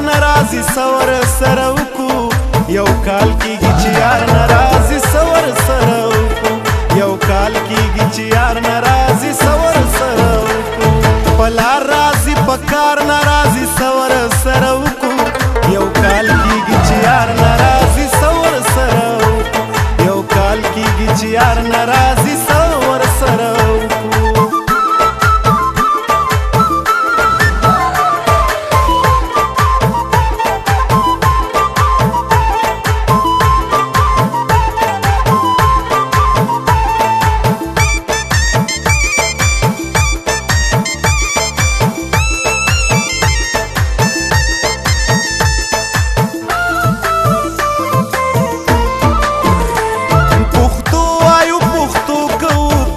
ناراضي سور سره وکو یو کال کیږي چې یار ناراضي سور سره وکو یو کال کیږي چې یار ناراضي سور سره وکو پلار راضي پکار ناراضي سور سره وکو یو کال کیږي چې یار ناراضي سور سره وکو یو کال کیږي چې یار ناراضي سور سره وکو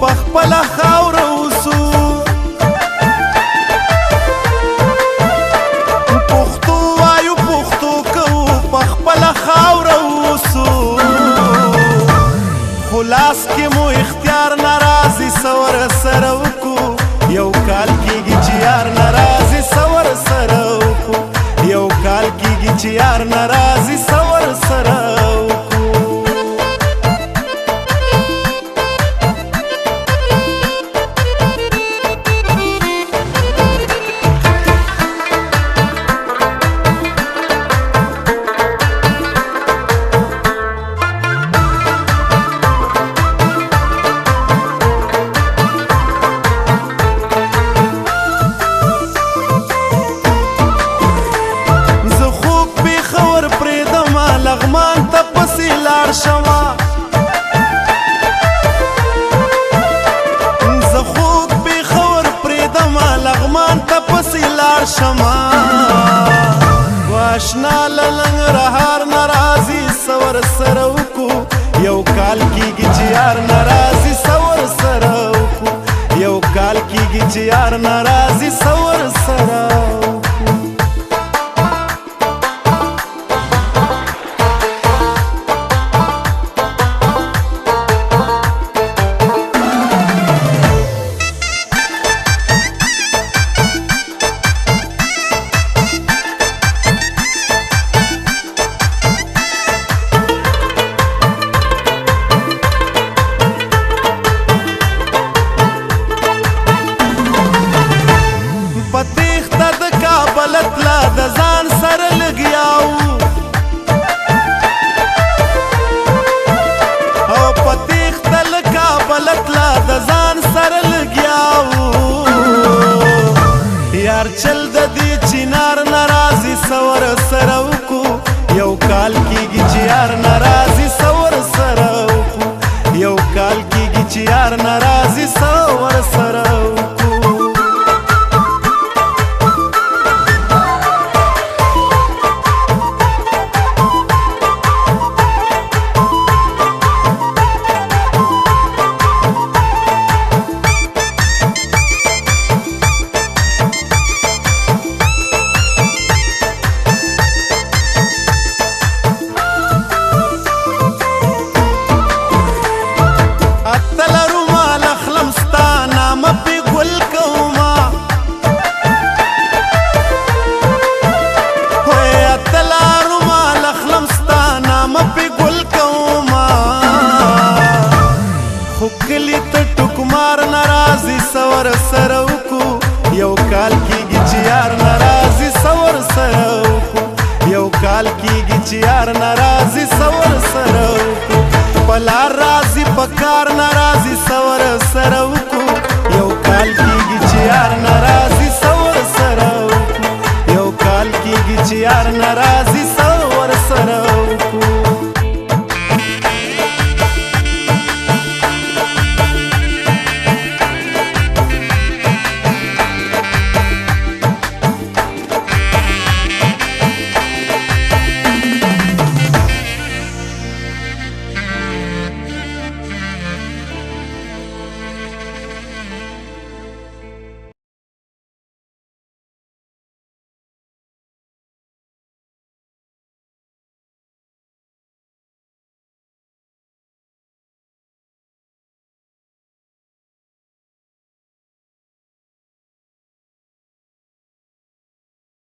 پخپله خاوره اوسو پښتو وایو پښتو کوو پخپله خاوره اوسو خو لاس کې مو اختیار ناراضي سور سره وکو یو کال کېږي چې یار ناراضي سور سره وکو یو کال کېږي چې یار ناراضي سور سره وکو لغمان ته پسې لاړ شمه زه خوږ پېښور پرېږدمه لغمان ته پسې لاړ شمه واشنا له ننګرهار ناراضي سور سره وکو یو کال کېږي چې یار ناراضي سور سره وکو یو کال کېږي چې یار ناراضي سور سره وکو پتیخته د کابل تله د ځان سره لګیاو او پتیخته له کابل تله د ځان سره لګیاو یار چل د دې چینار ناراضي سور سره وکو یو کال کېږي چې یار ناراضي سور سره وکو یو کال کېږي چې یار ناراضي سور سره وکو کلی ته ټوکمار ناراضي سور سره وکو یو کال کېږي چې یار ناراضي سور سره وکو یو کال کېږي چې یار ناراضي سور سره وکو پلار راضي پکار ناراضي سور سره وکو یو کال کېږي چې یار ناراضي سور سره وکو یو کال کېږي چې یار ناراضي